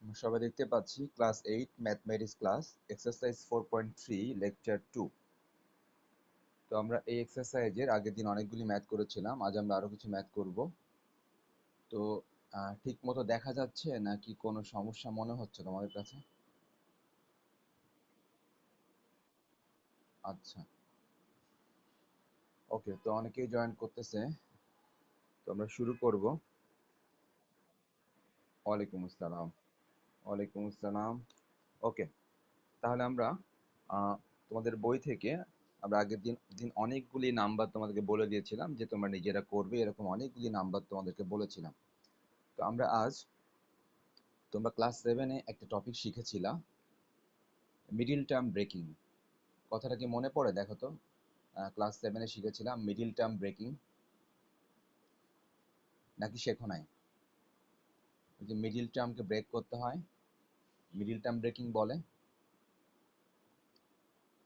আমরা সবাই দেখতে পাচ্ছি class 8 mathematics class exercise 4.3 lecture 2। তো আমরা এই এক্সারসাইজের আগের দিন অনেকগুলি ম্যাথ করেছিলাম, আজ আমরা আরো কিছু ম্যাথ করব। তো ঠিক মতো দেখা যাচ্ছে নাকি কোনো সমস্যা মনে হচ্ছে তোমাদের কাছে? আচ্ছা, ওকে, তো অনেকেই জয়েন করতেছে, তো আমরা শুরু করব। ওয়ালাইকুম আসসালাম। ওয়ালাইকুম আসসালাম। ওকে, তাহলে আমরা আহ, তোমাদের বই থেকে আমরা আগের দিন দিন অনেকগুলি নাম্বার তোমাদেরকে বলে দিয়েছিলাম যে তোমরা নিজেরা করবে, এরকম অনেকগুলি নাম্বার তোমাদেরকে বলেছিলাম। তো আমরা আজ, তোমরা ক্লাস 7-এ একটা টপিক শিখেছিলা, মিডিল টার্ম ব্রেকিং। কথাটা কি মনে পড়ে? দেখো তো, ক্লাস 7-এ শিখেছিলাম মিডিল টার্ম ব্রেকিং, নাকি শেখো নাই? ওই যে মিডিল টার্মকে ব্রেক করতে হয়, মিডিল টার্ম ব্রেকিং বলে।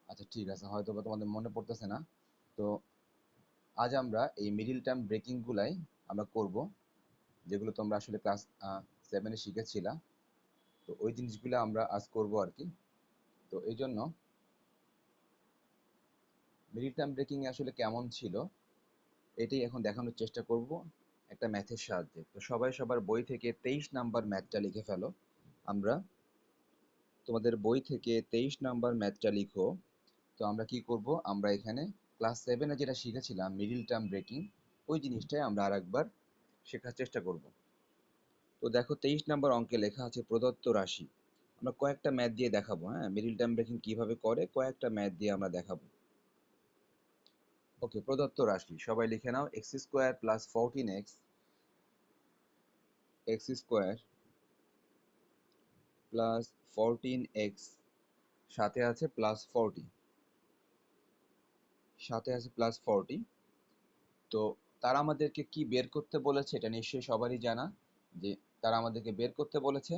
আচ্ছা ঠিক আছে, হয়তো বা তোমাদের মনে পড়তেছে না। তো আজ আমরা এই মিডিল টার্ম ব্রেকিং গুলাই আমরা করব, যেগুলো তোমরা আসলে ক্লাস 7-এ শিখেছিলা। তো ওই জিনিসগুলো আমরা আজ করব আর কি। তো এই জন্য মিডিল টার্ম ব্রেকিং আসলে কেমন ছিল এটাই এখন দেখানোর চেষ্টা করব একটা ম্যাথের সাহায্যে। তো সবাই সবার বই থেকে 23 নাম্বার ম্যাথটা লিখে ফেলো। আমরা তোমাদের বই থেকে 23 নাম্বার ম্যাথটা লিখো। তো আমরা কি করব, আমরা এখানে ক্লাস 7-এ যেটা শিখেছিলাম মিডিল টার্ম ব্রেকিং, ওই জিনিসটাই আমরা আরেকবার শেখার চেষ্টা করব। তো দেখো 23 নাম্বার অঙ্কে লেখা আছে প্রদত্ত রাশি। আমরা কয়েকটা ম্যাথ দিয়ে দেখাবো, হ্যাঁ, মিডিল টার্ম ব্রেকিং কিভাবে করে কয়েকটা ম্যাথ দিয়ে আমরা দেখাবো। ওকে, প্রদত্ত রাশি সবাই লিখে নাও, x square plus 14x, x square plus 14x, সাথে আছে প্লাস 40, সাথে আছে প্লাস 40। তো তারা আমাদেরকে কি বের করতে বলেছে এটা নিশ্চয়ই সবারই জানা, যে তারা আমাদেরকে বের করতে বলেছে,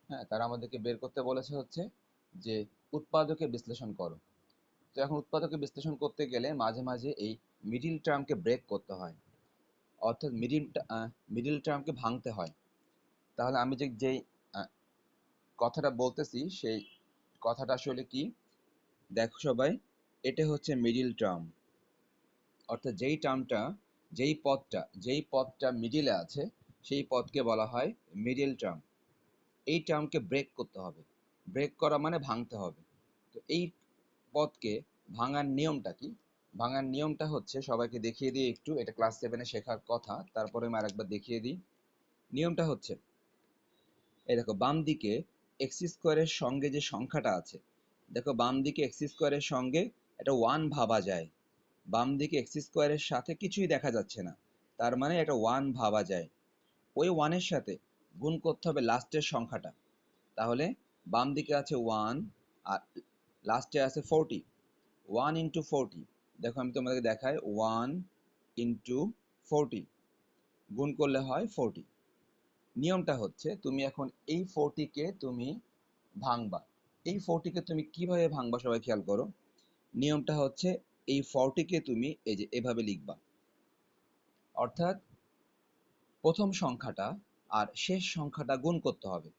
হ্যাঁ, তারা আমাদেরকে বের করতে বলেছে হচ্ছে যে উৎপাদকে বিশ্লেষণ করো। তো এখন উৎপাদকে বিশ্লেষণ করতে গেলে মাঝে মাঝে এই মিডিল টার্মকে ব্রেক করতে হয়, অর্থাৎ মিডিল টার্মকে ভাঙতে হয়। তাহলে আমি যে যেই আহ, কথাটা বলতেছি সেই কথাটা আসলে কি, দেখো সবাই, এটা হচ্ছে মিডিল টার্ম, অর্থাৎ যেই পদটা মিডিলে আছে সেই পদকে বলা হয় মিডিল টার্ম। এই টার্মকে ব্রেক করতে হবে, ব্রেক করা মানে ভাঙতে হবে। তো এই পদকে ভাঙার নিয়মটা কি? ভাঙার নিয়মটা হচ্ছে, সবাইকে দেখিয়ে দিই একটু, এটা ক্লাস 7-এ শেখার কথা, তারপরে আমি আরেকবার দেখিয়ে দিই। নিয়মটা হচ্ছে, এই দেখো বাম দিকে এক্স স্কোয়ারের সঙ্গে যে সংখ্যাটা আছে, দেখো বাম দিকে এক্স স্কোয়ারের সঙ্গে এটা ওয়ান ভাবা যায়। বাম দিকে এক্স স্কোয়ারের সাথে কিছুই দেখা যাচ্ছে না, তার মানে এটা ওয়ান ভাবা যায়। ওই ওয়ানের সাথে গুণ করতে হবে লাস্টের সংখ্যাটা। তাহলে বাম দিকে আছে ওয়ান, আর লাস্টে আছে 40। ওয়ান ইন্টু 40, দেখো আমি তোমাদেরকে দেখাই, ওয়ান ইন্টু 40 গুণ করলে হয় 40। নিয়মটা হচ্ছে, তুমি এখন এই 40-কে তুমি ভাঙবা। এই 40-কে তুমি কিভাবে ভাঙবা সবাই খেয়াল করো। নিয়মটা হচ্ছে, এই 40-কে তুমি এই যে এভাবে লিখবা, অর্থাৎ প্রথম সংখ্যাটা আর শেষ সংখ্যাটা গুণ করতে হবে।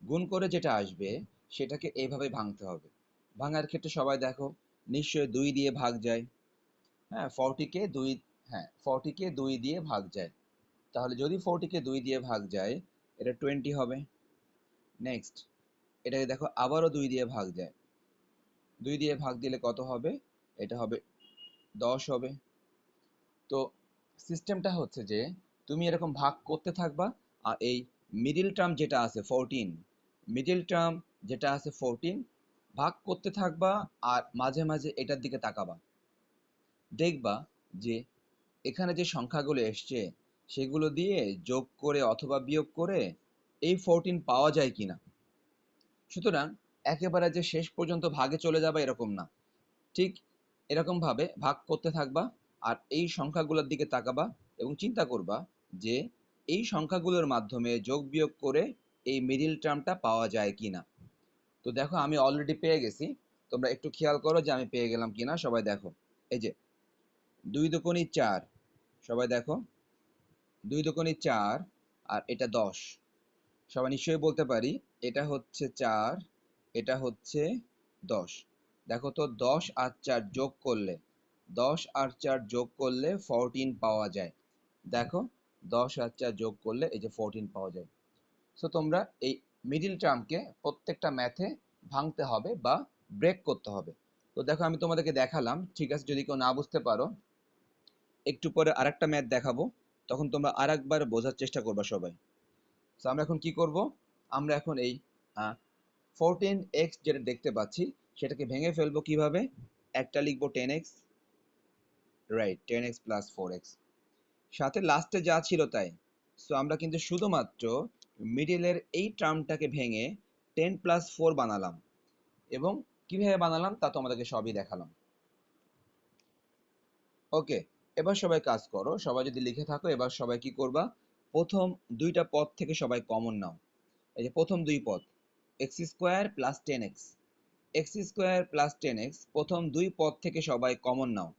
গুণ করে যেটা আসবে সেটাকে এইভাবে ভাঙতে হবে। ভাঙার ক্ষেত্রে সবাই দেখো, নিশ্চয়ই 2 দিয়ে ভাগ যায়। হ্যাঁ, 40-কে 2, হ্যাঁ 40-কে 2 দিয়ে ভাগ যায়। তাহলে যদি 40-কে 2 দিয়ে ভাগ যায়, এটা 20 হবে। নেক্সট, এটাকে দেখো আবারও 2 দিয়ে ভাগ যায়। 2 দিয়ে ভাগ দিলে কত হবে? এটা হবে 10 হবে। তো সিস্টেমটা হচ্ছে যে তুমি এরকম ভাগ করতে থাকবা, আর এই মিডিল টার্ম যেটা আছে 14, মিডিল টার্ম যেটা আছে 14 ভাগ করতে থাকবা, আর মাঝে মাঝে এটার দিকে তাকাবা। দেখবা যে এখানে যে সংখ্যাগুলো এসছে সেগুলো দিয়ে যোগ করে অথবা বিয়োগ করে এই 14 পাওয়া যায় কিনা। সুতরাং একেবারে যে শেষ পর্যন্ত ভাগে চলে যাবে এরকম না, ঠিক এরকম ভাবে ভাগ করতে থাকবা, আর এই সংখ্যাগুলোর দিকে তাকাবা এবং চিন্তা করবা যে এই সংখ্যাগুলোর মাধ্যমে যোগ বিয়োগ করে এই মিডিল টার্মটা পাওয়া যায় কিনা। তো দেখো আমি অলরেডি পেয়ে গেছি, তোমরা একটু খেয়াল করো যে আমি পেয়ে গেলাম কিনা। সবাই দেখো, এই যে 2 দুগুণী 4, সবাই দেখো 2 দুগুণী 4, আর এটা 10। সবাই নিশ্চয়ই বলতে পারি এটা হচ্ছে 4, এটা হচ্ছে 10। দেখো তো 10 আর 4 যোগ করলে 10 আর 4 যোগ করলে 14 পাওয়া যায়। দেখো 10 আর 4 যোগ করলে এই যে 14 পাওয়া যায়। সো তোমরা এই মিডিল টার্মকে প্রত্যেকটা ম্যাথে ভাঙতে হবে বা ব্রেক করতে হবে। তো দেখো আমি তোমাদেরকে দেখালাম, ঠিক আছে? যদি কেউ না বুঝতে পারো একটু পরে আরেকটা ম্যাথ দেখাবো, তখন তোমরা আরেকবার বোঝার চেষ্টা করবা সবাই। তো আমরা এখন কি করব? আমরা এখন এই 14x যেটা দেখতে পাচ্ছি সেটাকে ভেঙে ফেলবো কিভাবে? একটা লিখবো 10x, right, 10x plus 4x, সাথে লাস্টে যা ছিল তাই। সো আমরা কিন্তু শুধুমাত্র মিডিলের এই টার্মটাকে ভেঙে 10 প্লাস 4 বানালাম, এবং কিভাবে বানালাম তা তোমাদেরকে সবই দেখালাম। ওকে, এবার সবাই কাজ করো, সবাই যদি লিখে থাকো এবার সবাই কি করবা? প্রথম দুইটা পদ থেকে সবাই কমন নাও। এই যে প্রথম দুই পদ x square plus 10x, x square plus 10x, প্রথম দুই পদ থেকে সবাই কমন নাও।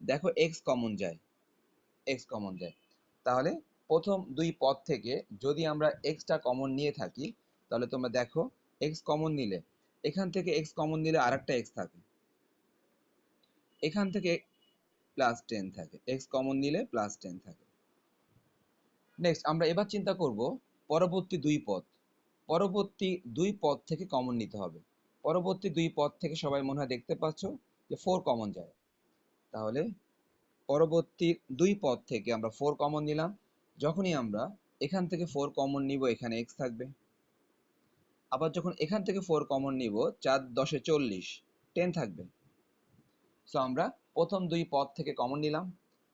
দেখো এক্স কমন যায়, এক্স কমন যায়। তাহলে প্রথম দুই পদ থেকে যদি আমরা এক্সটা কমন নিয়ে থাকি, তাহলে তোমরা দেখো এক্স কমন নিলে এখান থেকে এক্স কমন নিলে আরেকটা এক্স থাকে, এখান থেকে প্লাস 10 থাকে, এক্স কমন নিলে প্লাস 10 থাকে। নেক্সট আমরা এবার চিন্তা করব পরবর্তী দুই পদ, পরবর্তী দুই পদ থেকে কমন নিতে হবে। পরবর্তী দুই পদ থেকে সবাই মনে হয় দেখতে পাচ্ছ যে 4 কমন যায়। তাহলে পরবর্তী দুই পদ থেকে আমরা 4 কমন নিলাম। যখনই আমরা এখান থেকে 4 কমন নিব এখানে x থাকবে, আবার যখন এখান থেকে 4 কমন নিব 4 10 40, 10 থাকবে। সো আমরা প্রথম দুই পদ থেকে কমন নিলাম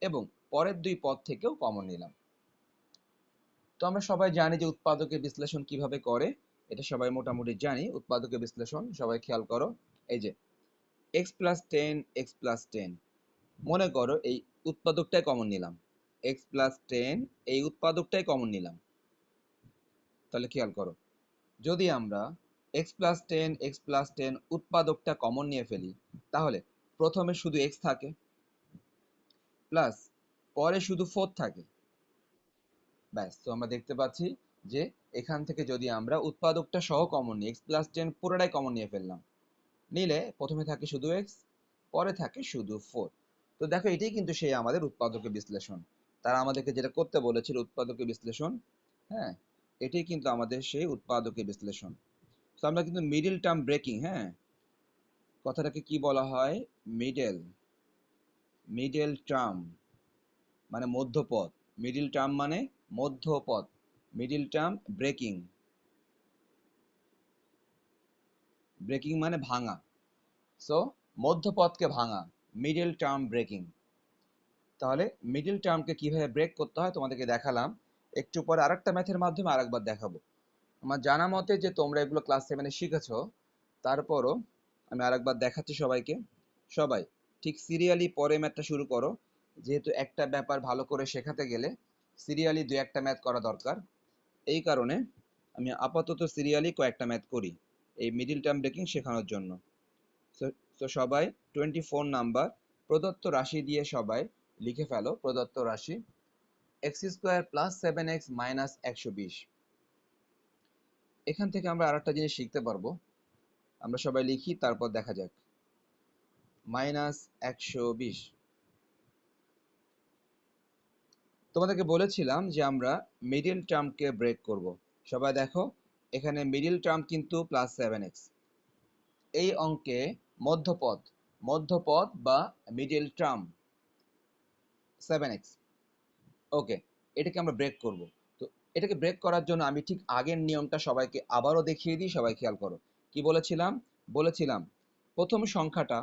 এবং পরের দুই পদ থেকেও কমন নিলাম। তো আমরা সবাই জানি যে উৎপাদকের বিশ্লেষণ কিভাবে করে, এটা সবাই মোটামুটি জানি। উৎপাদকের বিশ্লেষণ সবাই খেয়াল করো, এই যে x প্লাস 10, x প্লাস 10, মনে করো এই উৎপাদকটাই কমন নিলাম, x প্লাস 10 এই উৎপাদকটাই কমন নিলাম। তাহলে খেয়াল করো, যদি আমরা x প্লাস 10, x প্লাস 10 উৎপাদকটা কমন নিয়ে ফেলি, তাহলে প্রথমে শুধু x থাকে, প্লাস পরে শুধু 4 থাকে, ব্যাস। তো আমরা দেখতে পাচ্ছি যে এখান থেকে যদি আমরা উৎপাদকটা সহ কমন নিই, x প্লাস 10 পুরোটাই কমন নিয়ে ফেললাম, নিলে প্রথমে থাকে শুধু x, পরে থাকে শুধু 4। তো দেখো এটাই কিন্তু সেই আমাদের উৎপাদকের বিশ্লেষণ। তারা আমাদেরকে যেটা করতে বলেছিল উৎপাদকের বিশ্লেষণ, হ্যাঁ, এটাই কিন্তু আমাদের সেই উৎপাদকের বিশ্লেষণ। তো আমরা কিন্তু মিডল টার্ম ব্রেকিং, হ্যাঁ, কথাটাকে কি বলা হয়? মিডল, মিডল টার্ম মানে মধ্যপদ, মিডল টার্ম মানে মধ্যপদ, মিডল টার্ম ব্রেকিং, ব্রেকিং মানে ভাঙা। সো মধ্যপদকে ভাঙা, মিডল টার্ম ব্রেকিং। তাহলে মিডল টার্মকে কিভাবে ব্রেক করতে হয় তোমাদেরকে দেখালাম, একটু পরে আরেকটা ম্যাথের মাধ্যমে আরেকবার দেখাবো। আমার জানা মতে যে তোমরা এগুলো ক্লাস 7-এ শিখেছো, তারপরও আমি আরেকবার দেখাচ্ছি সবাইকে। সবাই ঠিক সিরিয়ালি পরে ম্যাথটা শুরু করো, যেহেতু একটা ব্যাপার ভালো করে শেখাতে গেলে সিরিয়ালি দু একটা ম্যাথ করা দরকার। এই কারণে আমি আপাতত সিরিয়ালি কয়েকটা ম্যাথ করি এই মিডল টার্ম ব্রেকিং শেখানোর জন্য। তো সবাই 24 নাম্বার প্রদত্ত রাশি দিয়ে সবাই লিখে ফেলো। প্রদত্ত রাশি x square plus 7x minus 120। এখান থেকে আমরা আরেকটা জিনিস শিখতে পারবো, আমরা সবাই লিখি তারপর দেখা যাক। মাইনাস 120, তোমাদেরকে বলেছিলাম যে আমরা মিডিল টার্মকে ব্রেক করব। সবাই দেখো এখানে মিডিল টার্ম কিন্তু প্লাস 7x, এই অঙ্কে মধ্যপদ, মধ্যপদ বা মিডিল টার্ম 7x। ওকে, এটাকে আমরা ব্রেক করব। তো এটাকে ব্রেক করার জন্য আমি ঠিক আগের নিয়মটা সবাইকে আবারও দেখিয়ে দিই, সবাই খেয়াল করো। কি বলেছিলাম? বলেছিলাম প্রথম সংখ্যাটা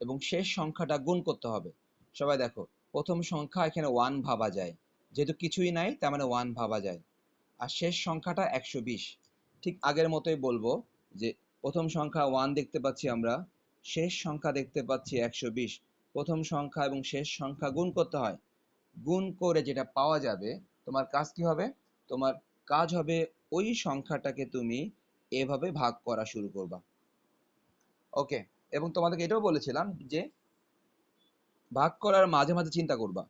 এবং শেষ সংখ্যাটা গুণ করতে হবে। সবাই দেখো প্রথম সংখ্যা এখানে 1 ভাবা যায়, যেহেতু কিছুই নাই তার মানে 1 ভাবা যায়, আর শেষ সংখ্যাটা 120। ঠিক আগের মতোই বলবো যে প্রথম সংখ্যা 1 দেখতে পাচ্ছি আমরা, শেষ সংখ্যা দেখতে পাচ্ছি 120। প্রথম সংখ্যা এবং শেষ সংখ্যা গুণ করতে হয়, গুণ করে যেটা পাওয়া যাবে তোমার কাজ কি হবে? তোমার কাজ হবে ওই সংখ্যাটাকে তুমি এভাবে ভাগ করা শুরু করবা। ওকে, এবং তোমাদেরকে এটাও বলেছিলাম যে ভাগ করার মাঝে মাঝে চিন্তা করবা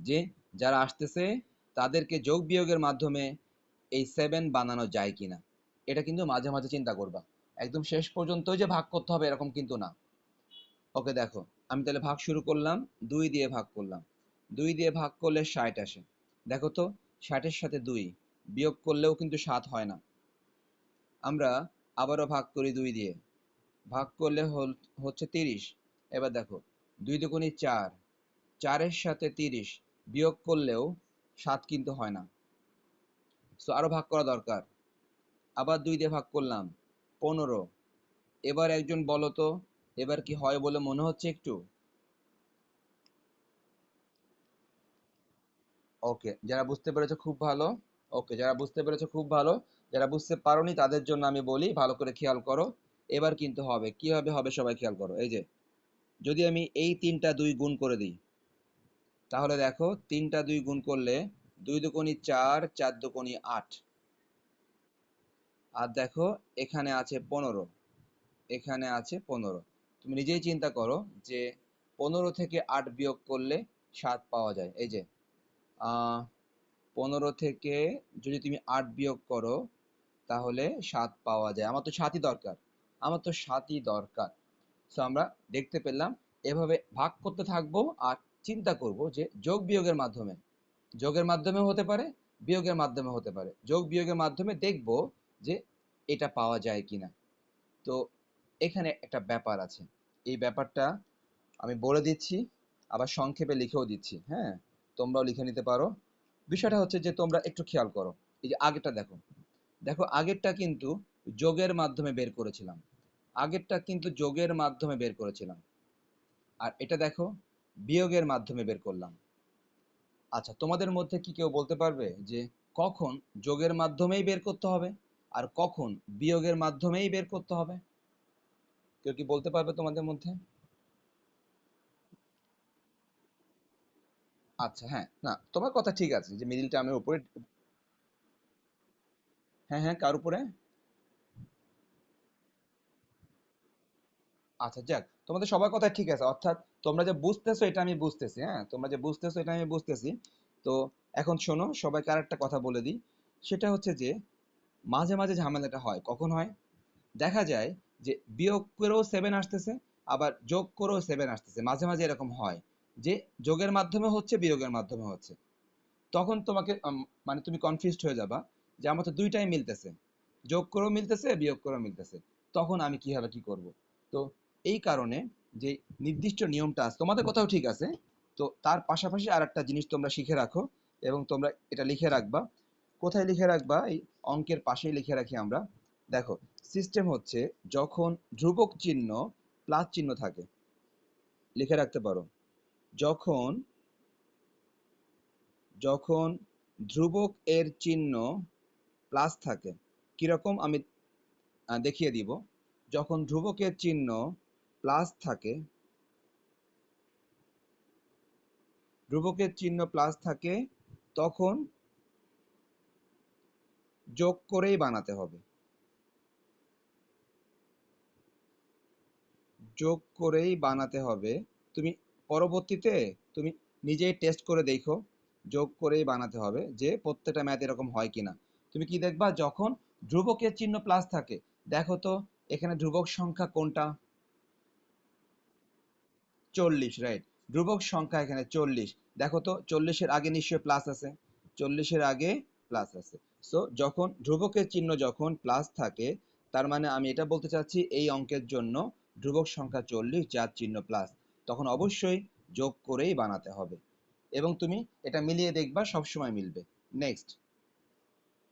যে যারা আসতেছে তাদেরকে যোগ বিয়োগের মাধ্যমে এই 7 বানানো যায় কিনা, এটা কিন্তু মাঝে মাঝে চিন্তা করবা। একদম শেষ পর্যন্ত যে ভাগ করতে হবে এরকম কিন্তু না। ওকে দেখো, আমি তাহলে ভাগ শুরু করলাম, 2 দিয়ে ভাগ করলাম। 2 দিয়ে ভাগ করলে 60 আসে। দেখো তো, 60-এর সাথে 2 বিয়োগ করলেও কিন্তু 7 হয় না। আমরা আবারও ভাগ করি 2 দিয়ে, ভাগ করলে হচ্ছে 30। এবার দেখো, 2 দুগুণে 4, 4-এর সাথে 30 বিয়োগ করলেও 7 কিন্তু হয় না। সো আরো ভাগ করা দরকার। আবার 2 দিয়ে ভাগ করলাম, 15। এবার একজন বলো তো, এবার কি হয় বলে মনে হচ্ছে একটু? ওকে, যারা বুঝতে পেরেছো খুব ভালো। ওকে, যারা বুঝতে পেরেছো খুব ভালো। যারা বুঝতে পারোনি তাদের জন্য আমি বলি, ভালো করে খেয়াল করো। এবার কিন্তু হবে, কিভাবে হবে সবাই খেয়াল করো। এই যে, যদি আমি এই 3টা 2 গুণ করে দিই, তাহলে দেখো 3টা 2 গুণ করলে 2 দুগুণি 4, 4 দুগুণি 8। আর দেখো, এখানে আছে 15, এখানে আছে 15। তুমি নিজেই চিন্তা করো যে 15 থেকে 8 বিয়োগ করলে 7 পাওয়া যায়। এই যে, আহ 15 থেকে যদি তুমি 8 বিয়োগ করো তাহলে 7 পাওয়া যায়। আমার তো 7ই দরকার, আমার তো 7ই দরকার। সো আমরা দেখতে পেলাম, এভাবে ভাগ করতে থাকবো আর চিন্তা করব যে যোগ বিয়োগের মাধ্যমে, যোগের মাধ্যমে হতে পারে, বিয়োগের মাধ্যমে হতে পারে, যোগ বিয়োগের মাধ্যমে দেখব যে এটা পাওয়া যায় কিনা। তো এখানে একটা ব্যাপার আছে, এই ব্যাপারটা আমি বলে দিচ্ছি, আবার সংক্ষেপে লিখেও দিচ্ছি, হ্যাঁ, তোমরাও লিখে নিতে পারো। বিষয়টা হচ্ছে যে তোমরা একটু খেয়াল করো, এই যে আগেরটা দেখো, দেখো আগেরটা কিন্তু যোগের মাধ্যমে বের করেছিলাম, আগেরটা কিন্তু যোগের মাধ্যমে বের করেছিলাম। আর এটা দেখো, বিয়োগের মাধ্যমে বের করলাম। আচ্ছা, তোমাদের মধ্যে কি কেউ বলতে পারবে যে কখন যোগের মাধ্যমেই বের করতে হবে আর কখন বিয়োগের মাধ্যমেই বের করতে হবে? কেউ কি বলতে পারবে তোমাদের মধ্যে? আচ্ছা, হ্যাঁ, না তোমার কথা ঠিক আছে যে মিডিল টার্মের উপরে। হ্যাঁ হ্যাঁ, কার উপরে? আচ্ছা যাক, তোমাদের সবার কথা ঠিক আছে, অর্থাৎ তোমরা যে বুঝতেছো এটা আমি বুঝতেছি, হ্যাঁ, তোমরা যে বুঝতেছো এটা আমি বুঝতেছি। তো এখন শোনো, সবাইকে আরেকটা কথা বলে দিই। সেটা হচ্ছে যে মাঝে মাঝে ঝামেলাটা হয়, কখন হয়? দেখা যায় যে বিয়োগ করেও 7 আসতেছে, আবার যোগ করেও 7 আসতেছে, মাঝে মাঝে এরকম হয় যে যোগের মাধ্যমে হচ্ছে, বিয়োগের মাধ্যমে হচ্ছে। তখন তোমাকে মানে তুমি কনফিউজড হয়ে যাবা যে আমার তো দুইটাই মিলতেছে, যোগ করেও মিলতেছে, বিয়োগ করেও মিলতেছে, তখন আমি কিভাবে কি করব? তো এই কারণে যে নির্দিষ্ট নিয়মটা আছে, তোমাদের কথাও ঠিক আছে, তো তার পাশাপাশি আর একটা জিনিস তোমরা শিখে রাখো এবং তোমরা এটা লিখে রাখবা। কোথায় লিখে রাখবা? এই অঙ্কের পাশেই লিখে রাখি আমরা। দেখো, সিস্টেম হচ্ছে, যখন ধ্রুবক চিহ্ন প্লাস চিহ্ন থাকে, লিখে রাখতে পারো, যখন যখন ধ্রুবক এর চিহ্ন প্লাস থাকে, কিরকম আমি দেখিয়ে দিব। যখন ধ্রুবকের চিহ্ন প্লাস থাকে, ধ্রুবকের চিহ্ন প্লাস থাকে, তখন যোগ করেই বানাতে হবে, যোগ করেই বানাতে হবে। তুমি পরবর্তীতে তুমি নিজেই টেস্ট করে দেখো, যোগ করেই বানাতে হবে যে প্রত্যেকটা ম্যাথ এরকম হয় কিনা। তুমি কি দেখবা, যখন ধ্রুবকের চিহ্ন প্লাস থাকে, দেখো তো এখানে ধ্রুবক সংখ্যা কোনটা? 40, রাইট। ধ্রুবক সংখ্যা এখানে 40। দেখো তো 40-এর আগে নিশ্চয়ই প্লাস আছে, 40-এর আগে প্লাস আছে। সো যখন ধ্রুবকের চিহ্ন যখন প্লাস থাকে, তার মানে আমি এটা বলতে চাচ্ছি এই অঙ্কের জন্য ধ্রুবক সংখ্যা 40 যার চিহ্ন প্লাস, তখন অবশ্যই যোগ করেই বানাতে হবে। এবং তুমি এটা মিলিয়ে দেখবা, সবসময় মিলবে। নেক্সট,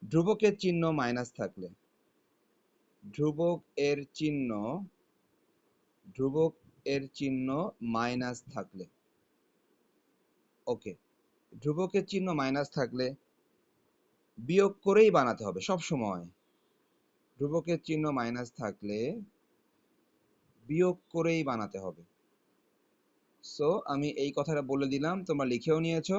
ধ্রুবকের চিহ্ন মাইনাস থাকলে, ধ্রুবক এর চিহ্ন, ধ্রুবক এর চিহ্ন মাইনাস থাকলে, ওকে, ধ্রুবকের চিহ্ন মাইনাস থাকলে বিয়োগ করেই বানাতে হবে সব সময়। ধ্রুবকের চিহ্ন মাইনাস থাকলে বিয়োগ করেই বানাতে হবে। সো আমি এই কথাটা বলে দিলাম, তোমরা লিখেও নিয়েছো।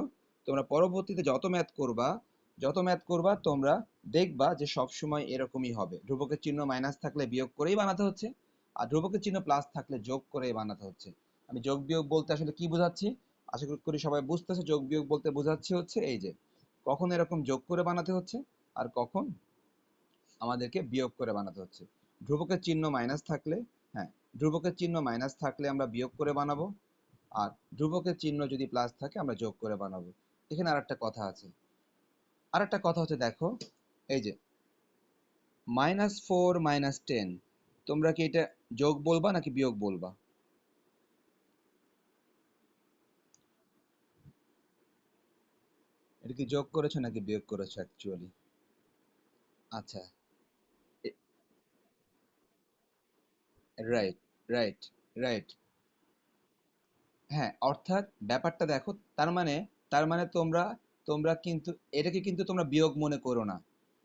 তোমরা পরবর্তীতে যত ম্যাথ করবা তোমরা দেখবা যে সব সময় এরকমই হবে, ধ্রুবকের চিহ্ন মাইনাস থাকলে বিয়োগ করেই বানাতে হচ্ছে, আর ধ্রুবকের চিহ্ন প্লাস থাকলে যোগ করেই বানাতে হচ্ছে। আমি যোগ বিয়োগ বলতে আসলে কি বোঝাচ্ছি, আশা করি সবাই বুঝতেছে। যোগ বিয়োগ বলতে বোঝাচ্ছি হচ্ছে এই যে, কখন এরকম যোগ করে বানাতে হচ্ছে, আর কখন আমাদেরকে বিয়োগ করে বানাতে হচ্ছে। ধ্রুবকের চিহ্ন মাইনাস থাকলে, হ্যাঁ, ধ্রুবকের চিহ্ন মাইনাস থাকলে আমরা বিয়োগ করে বানাবো, আর ধ্রুবকের চিহ্ন যদি প্লাস থাকে আমরা যোগ করে বানাবো। এখানে আরেকটা কথা আছে, আরেকটা কথা হচ্ছে দেখো, এই যে -4 -10, তোমরা কি এটা যোগ বলবা নাকি বিয়োগ বলবা? এটা কি যোগ করেছো নাকি বিয়োগ করেছো অ্যাকচুয়ালি? আচ্ছা, রাইট, রাইট, রাইট। হ্যাঁ, অর্থাৎ ব্যাপারটা দেখো, তার মানে তোমরা তোমরা কিন্তু এটাকে কিন্তু তোমরা বিয়োগ মনে করো না।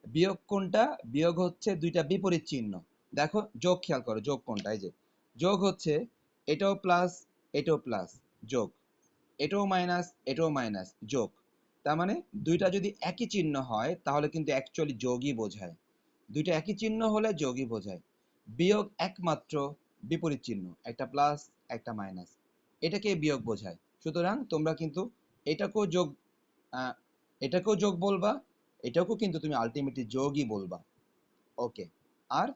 বিয়োগ কোনটা? বিয়োগ হচ্ছে দুইটা বিপরীত চিহ্ন। দেখো যোগ খেয়াল করো, যোগ কোনটা? এই যে যোগ হচ্ছে এটাও প্লাস, এটাও প্লাস, যোগ, এটাও মাইনাস, এটাও মাইনাস, যোগ। তার মানে দুইটা যদি একই চিহ্ন হয় তাহলে কিন্তু অ্যাকচুয়ালি যোগই বোঝায়। দুইটা একই চিহ্ন হলে যোগই বোঝায়। বিয়োগ একমাত্র বিপরীত চিহ্ন, একটা প্লাস একটা মাইনাস, এটাকে বিয়োগ বোঝায়। সুতরাং তোমরা কিন্তু এটাকেও যোগ, আহ, এটাকেও যোগ বলবা, এটাকেও কিন্তু তুমি আলটিমেটলি যোগই বলবা। ওকে, আর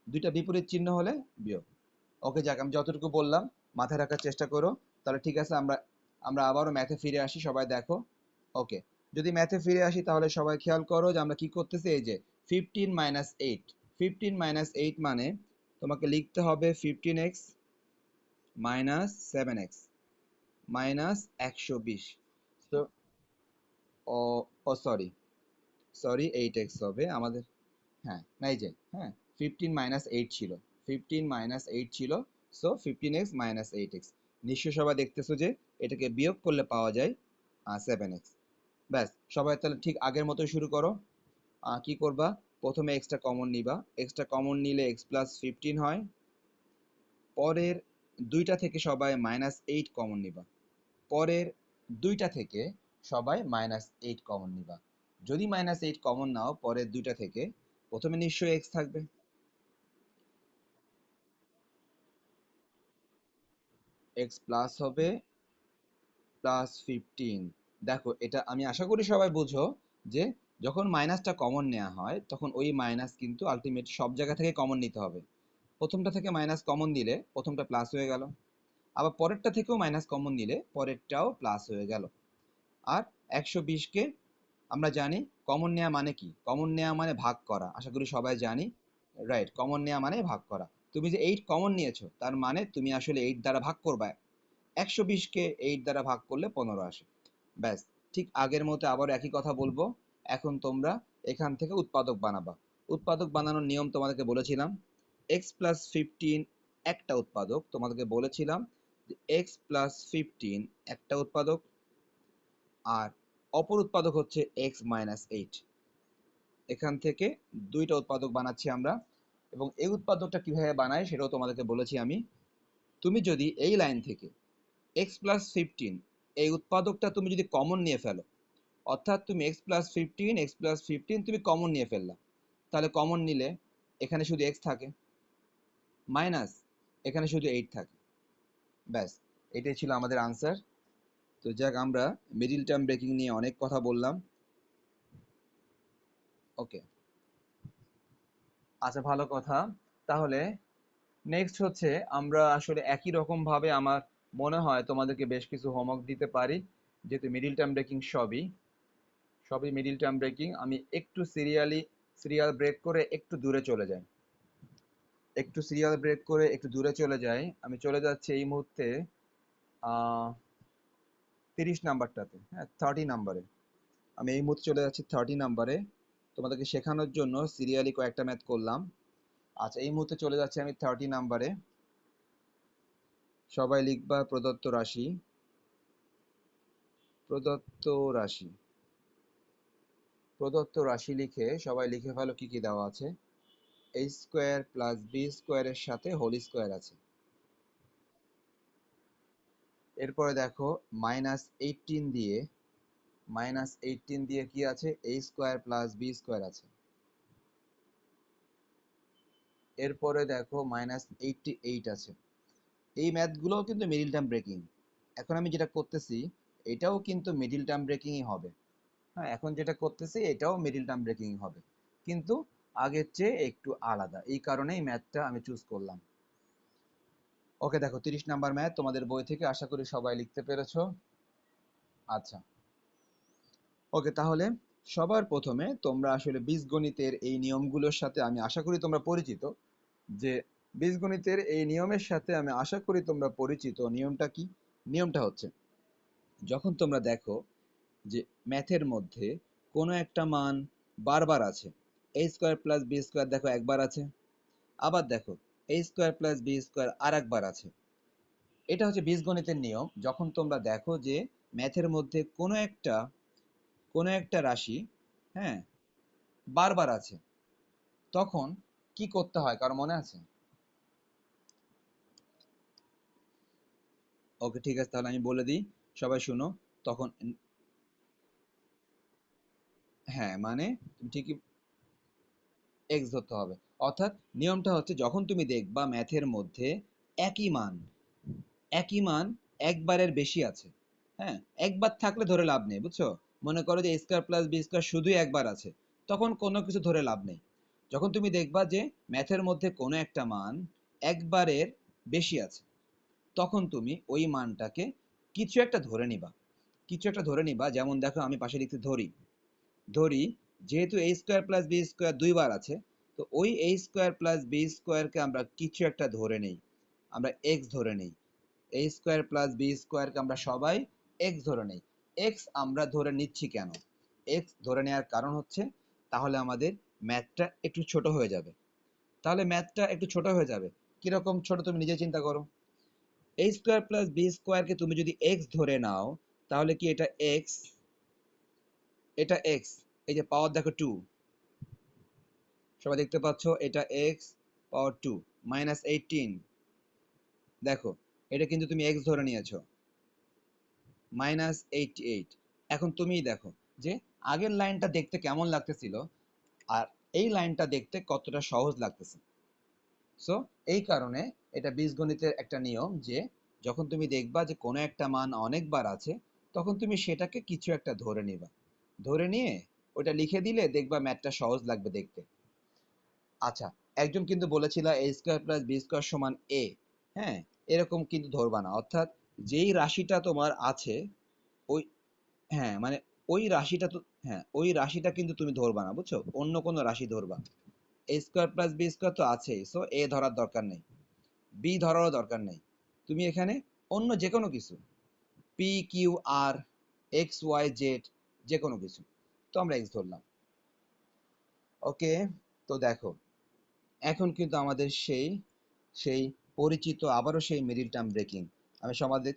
দুইটা বিপরীত চিহ্ন হলে বিয়োগ। ওকে, যাক, আমি যতটুকু বললাম মাথায় রাখার চেষ্টা করো। তাহলে ঠিক আছে, আমরা আমরা আবারও ম্যাথে ফিরে আসি, সবাই দেখো। ওকে, যদি ম্যাথে ফিরে আসি তাহলে সবাই খেয়াল করো যে আমরা কি করতেছি। এই যে 15 - 8, 15 - 8 মানে তোমাকে লিখতে হবে 15x - 7x -120। তো ও ও সরি, সরি, 8x হবে আমাদের। হ্যাঁ, নাই যে, হ্যাঁ, 15 - 8 ছিল, 15 - 8 ছিল। সো 15x - 8x, নিশ্চয় সবাই দেখতেছো যে এটাকে বিয়োগ করলে পাওয়া যায় 7x। ব্যাস, সবাই তাহলে ঠিক আগের মতোই শুরু করো। কি করবা? প্রথমে এক্সটা কমন নিবা, এক্সটা কমন নিলে x+15 হয়। পরের দুইটা থেকে সবাই -8 কমন নিবা, পরের দুইটা থেকে সবাই -8 কমন নিবা। যদি -8 কমন নাও পরের দুইটা থেকে, প্রথমে নিশ্চয়ই এক্স থাকবে। এক্স প্লাস হবে +15। দেখো, এটা আমি আশা করি সবাই বুঝো যে যখন মাইনাসটা কমন নেওয়া হয় তখন ওই মাইনাস কিন্তু আলটিমেট সব জায়গা থেকে কমন নিতে হবে। প্রথমটা থেকে মাইনাস কমন দিলে প্রথমটা প্লাস হয়ে গেল, আবার পরেরটা থেকেও মাইনাস কমন নিলে পরেরটাও প্লাস হয়ে গেল। আর 120কে আমরা জানি কমন নেওয়া মানে কি? কমন নেওয়া মানে ভাগ করা, আশা করি সবাই জানি। রাইট, কমন নেওয়া মানে ভাগ করা। তুমি যে 8 কমন নিয়েছো তার মানে তুমি আসলে 8 দ্বারা ভাগ করবা। 120কে 8 দ্বারা ভাগ করলে 15 আসে। ব্যাস, ঠিক আগের মতো আবার একই কথা বলবো। এখন তোমরা এখান থেকে উৎপাদক বানাবা। উৎপাদক বানানোর নিয়ম তোমাদেরকে বলেছিলাম। x+15 একটা উৎপাদক, তোমাদেরকে বলেছিলাম যে x+15 একটা উৎপাদক, আর অপর উৎপাদক হচ্ছে x-8। এখান থেকে দুইটা উৎপাদক বানাচ্ছি আমরা, এবং এই উৎপাদকটা কিভাবে বানাই সেটাও তোমাদেরকে বলেছি আমি। তুমি যদি এই লাইন থেকে x+15 এই উৎপাদকটা তুমি যদি কমন নিয়ে ফেলো, অর্থাৎ তুমি x+15 তুমি কমন নিয়ে ফেললা, তাহলে কমন নিলে এখানে শুধু x থাকে, মাইনাস এখানে শুধু 8 থাকে। ব্যাস, এটাই ছিল আমাদের আনসার। তো যাক, আমরা মিডিল টার্ম ব্রেকিং নিয়ে অনেক কথা বললাম। ওকে, আচ্ছা, ভালো কথা। তাহলে নেক্সট হচ্ছে আমরা আসলে একই রকম ভাবে আমার মনে হয় তোমাদেরকে বেশ কিছু হোমওয়ার্ক দিতে পারি, যেহেতু মিডিল টার্ম ব্রেকিং সবই মিডিল টার্ম ব্রেকিং। আমি একটু সিরিয়াল ব্রেক করে একটু দূরে চলে যাই, একটু সিরিয়াল ব্রেক করে একটু দূরে চলে যাই। আমি চলে যাচ্ছি এই মুহূর্তে 30 নাম্বারটাতে, হ্যাঁ, 30 নাম্বারে। আমি এই মুহূর্তে চলে যাচ্ছি 30 নাম্বারে, তোমাদেরকে শেখানোর জন্য সিরিয়ালি কয়েকটা ম্যাথ করলাম। আচ্ছা, এই মুহূর্তে চলে যাচ্ছি আমি 30 নাম্বারে। সবাই লিখবা প্রদত্ত রাশি, প্রদত্ত রাশি, প্রদত্ত রাশি লিখে সবাই লিখে ফেলো কি কি দেওয়া আছে। a² + b² সাথে হোল স্কোয়ার আছে। এরপরে দেখো -18 দিয়ে কি আছে? a² + b² আছে। এরপরে দেখো -88 আছে। এই ম্যাথগুলোও কিন্তু মিডিল টার্ম ব্রেকিং। এখন আমি যেটা করতেছি এটাও কিন্তু মিডিল টার্ম ব্রেকিংই হবে। হ্যাঁ, এখন যেটা করতেছি এটাও মিডল টার্ম ব্রেকিং হবে, কিন্তু আগের চেয়ে একটু আলাদা, এই কারণেই ম্যাথটা আমি চুজ করলাম। ওকে, দেখো 30 নাম্বার ম্যাথ তোমাদের বই থেকে, আশা করি সবাই লিখতে পেরেছো। আচ্ছা, ওকে, তাহলে সবার প্রথমে তোমরা আসলে বীজগণিতের এই নিয়মগুলোর সাথে আমি আশা করি তোমরা পরিচিত। যে বীজগণিতের এই নিয়মের সাথে আমি আশা করি তোমরা পরিচিত। নিয়মটা কি? নিয়মটা হচ্ছে, যখন তোমরা দেখো যে ম্যাথের মধ্যে কোনো একটা মান বারবার আছে, এ স্কোয়ার প্লাস বি স্কোয়ার দেখো একবার আছে, আবার দেখো এ স্কোয়ার প্লাস বি স্কোয়ার আর একবার আছে। এটা হচ্ছে বীজগণিতের নিয়ম। যখন তোমরা দেখো যে ম্যাথের মধ্যে কোনো একটা রাশি, হ্যাঁ, বারবার আছে, তখন কি করতে হয় কারো মনে আছে? ওকে, ঠিক আছে, তাহলে আমি বলে দিই, সবাই শুনো। তখন হ্যাঁ, মানে তুমি ঠিকই এক্স ধরতে হবে। অর্থাৎ নিয়মটা হচ্ছে, যখন তুমি দেখবা ম্যাথের মধ্যে একই মান একই মান একবারের বেশি আছে, হ্যাঁ, একবার থাকলে ধরে লাভ নেই, বুঝছো? মনে করো যে এ স্কোয়ার প্লাস বি স্কোয়ার শুধুই একবার আছে, তখন কোনো কিছু ধরে লাভ নেই। যখন তুমি দেখবা যে ম্যাথের মধ্যে কোনো একটা মান একবারের বেশি আছে, তখন তুমি ওই মানটাকে কিছু একটা ধরে নিবা। কিছু একটা ধরে নিবা, যেমন দেখো আমি পাশে লিখতে ধরি ধরি যেহেতু এ স্কোয়ার প্লাস বি স্কোয়ার দুইবার আছে, তো ওই এ স্কোয়ার প্লাস বি স্কোয়ারকে আমরা কিছু একটা ধরে নেই, আমরা এক্স ধরে নেই। এ স্কোয়ার প্লাস বি স্কোয়ারকে আমরা সবাই এক্স ধরে নেই। এক্স আমরা ধরে নিচ্ছি কেন? এক্স ধরে নেওয়ার কারণ হচ্ছে, তাহলে আমাদের ম্যাথটা একটু ছোট হয়ে যাবে। তাহলে ম্যাথটা একটু ছোট হয়ে যাবে। কিরকম ছোট তুমি নিজে চিন্তা করো। এ স্কোয়ার প্লাস বি স্কোয়ারকে তুমি যদি এক্স ধরে নাও, তাহলে কি এটা এক্স? এটা এক্স, এই যে পাওয়ার দেখো টু, সবাই দেখতে পাচ্ছ, এটা এক্স পাওয়ার টু মাইনাস 18। দেখো, এটা কিন্তু তুমি এক্স ধরে নিয়েছো, -88। এখন তুমিই দেখো যে আগের লাইনটা দেখতে কেমন লাগতেছিল, আর এই লাইনটা দেখতে কতটা সহজ লাগতেছে। সো এই কারণে এটা বীজগণিতের একটা নিয়ম যে যখন তুমি দেখবা যে কোনো একটা মান অনেকবার আছে, তখন তুমি সেটাকে কিছু একটা ধরে নিবা। ধরে নিয়ে ওটা লিখে দিলে দেখবা ম্যাথটা সহজ লাগবে দেখতে। আচ্ছা, একজন কিন্তু বলেছিল এ স্কোয়ার প্লাস বি স্কোয়ার সমান এ, হ্যাঁ, এরকম কিন্তু ধরবা না। অর্থাৎ যেই রাশিটা তোমার আছে, ওই, হ্যাঁ, মানে ওই রাশিটা তো, হ্যাঁ, ওই রাশিটা কিন্তু তুমি ধরবা না, বুঝছো? অন্য কোনো রাশি ধরবা। এ স্কোয়ার প্লাস বি স্কোয়ার তো আছেই, সো এ ধরার দরকার নেই, বি ধরারও দরকার নেই। তুমি এখানে অন্য যে কোনো কিছু, P Q R x Y Z, যে কোনো কিছু, তো আমরা এক্স ধরলাম। ওকে, তো দেখো এখন কিন্তু আমাদের সেই সেই পরিচিত আবারও সেই মিডিল টার্ম ব্রেকিং, আমি সমাজে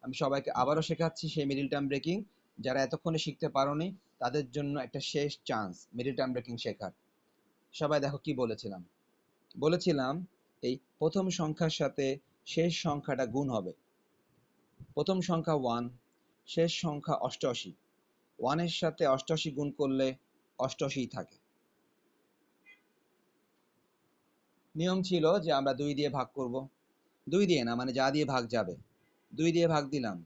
আমি সবাইকে আবারও শেখাচ্ছি সেই মিডিল টার্ম ব্রেকিং। যারা এতক্ষণে শিখতে পারোনি, তাদের জন্য একটা শেষ চান্স মিডিল টার্ম ব্রেকিং শেখার। সবাই দেখো কি বলেছিলাম। বলেছিলাম এই প্রথম সংখ্যার সাথে শেষ সংখ্যাটা গুণ হবে। প্রথম সংখ্যা 1, শেষ সংখ্যা 88, 1 এর সাথে 88 গুণ করলে 88 থাকে। নিয়ম ছিল যে আমরা 2 দিয়ে ভাগ করব। 2 দিয়ে না, মানে যা দিয়ে ভাগ যাবে, 2 দিয়ে ভাগ দিলাম,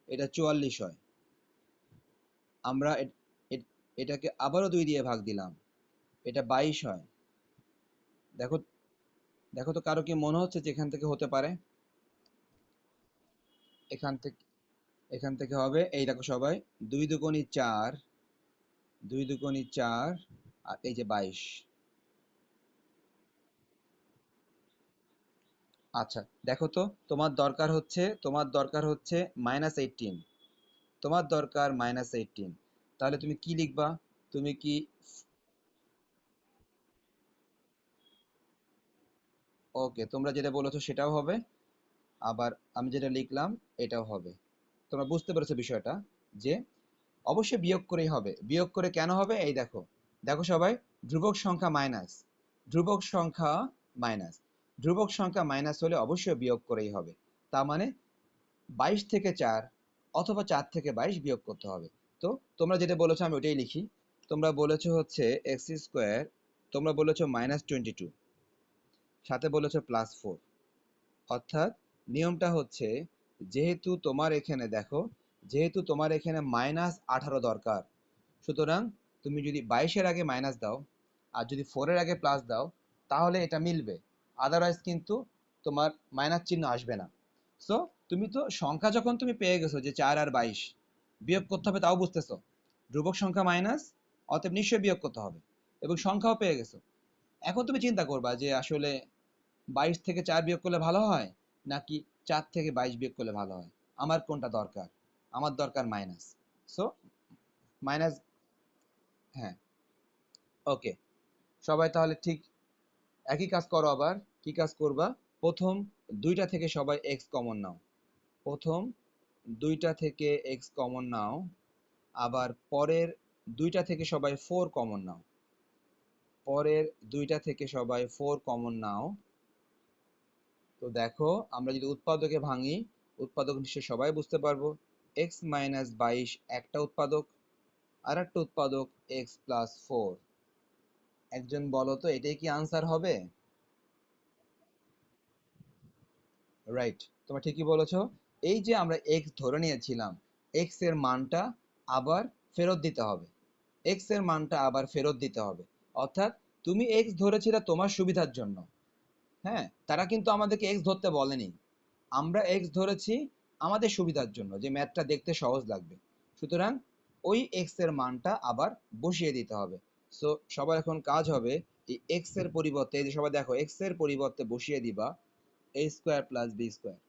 এটা 44 হয়। আমরা এটাকে আবারও 2 দিয়ে ভাগ দিলাম, এটা 22 হয়। দেখো, দেখো তো কারো কি মনে হচ্ছে যে এখান থেকে হতে পারে? এখান থেকে, এখান থেকে হবে, এই দেখো সবাই, 2 দুগুণী 4, 2 দুগুণী 4, আর এই যে 22। আচ্ছা, দেখো তো, তোমার দরকার হচ্ছে -18, তোমার দরকার -18। তাহলে তুমি কি লিখবা? তুমি কি, ওকে, তোমরা যেটা বলেছো সেটাও হবে, আবার আমি যেটা লিখলাম এটাও হবে। তোমরা বুঝতে পেরেছো বিষয়টা, যে অবশ্যই বিয়োগ করেই হবে। বিয়োগ করে কেন হবে? এই দেখো, দেখো সবাই, ধ্রুবক সংখ্যা মাইনাস, ধ্রুবক সংখ্যা মাইনাস, ধ্রুবক সংখ্যা মাইনাস হলে অবশ্যই বিয়োগ করেই হবে। তার মানে 22 থেকে 4 অথবা 4 থেকে 22 বিয়োগ করতে হবে। তো তোমরা যেটা বলেছো আমি ওটাই লিখি। তোমরা বলেছো হচ্ছে এক্স স্কোয়ার, তোমরা বলেছো -22, সাথে বলেছো +4। অর্থাৎ নিয়মটা হচ্ছে, যেহেতু তোমার এখানে দেখো, যেহেতু তোমার এখানে -18 দরকার, সুতরাং তুমি যদি 22-এর আগে মাইনাস দাও আর যদি 4-এর আগে প্লাস দাও তাহলে এটা মিলবে, আদারওয়াইজ কিন্তু তোমার মাইনাস চিহ্ন আসবে না। সো তুমি তো সংখ্যা যখন তুমি পেয়ে গেছো যে 4 আর 22 বিয়োগ করতে হবে তাও বুঝতেছো, ধ্রুবক সংখ্যা মাইনাস, অতএব নিশ্চয়ই বিয়োগ করতে হবে, এবং সংখ্যাও পেয়ে গেছো। এখন তুমি চিন্তা করবা যে আসলে 22 থেকে 4 বিয়োগ করলে ভালো হয় নাকি 4 থেকে 22 বিয়োগ করলে ভালো হয়, আমার কোনটা দরকার? আমার দরকার মাইনাস। সো মাইনাস, হ্যাঁ, ওকে। সবাই তাহলে ঠিক একই কাজ করো। আবার কি কাজ করবা? প্রথম দুইটা থেকে সবাই এক্স কমন নাও, প্রথম দুইটা থেকে এক্স কমন নাও, আবার পরের দুইটা থেকে সবাই 4 কমন নাও, পরের দুইটা থেকে সবাই 4 কমন নাও। তো দেখো আমরা যদি উৎপাদকে ভাঙি, উৎপাদক নিশ্চয়ই সবাই বুঝতে পারবো, এক্স মাইনাস 22 একটা উৎপাদক, আর একটা উৎপাদক এক্স প্লাস 4। একজন বলো তো এটাই কি আনসার হবে? রাইট, তোমরা ঠিকই বলেছো। এই যে আমরা এক্স ধরে নিয়েছিলাম, এক্স এর মানটা আবার ফেরত দিতে হবে, এক্স এর মানটা আবার ফেরত দিতে হবে। অর্থাৎ তুমি এক্স ধরেছিলে তোমার সুবিধার জন্য, হ্যাঁ, তারা কিন্তু আমাদেরকে এক্স ধরতে বলেনি, আমরা এক্স ধরেছি আমাদের সুবিধার জন্য, যে ম্যাথটা দেখতে সহজ লাগবে। সুতরাং ওই এক্স এর মানটা আবার বসিয়ে দিতে হবে। সো সবার এখন কাজ হবে এই এক্স এর পরিবর্তে, এই যে সবাই দেখো এক্স এর পরিবর্তে বসিয়ে দিবা এ স্কোয়ার প্লাস বি স্কোয়ার।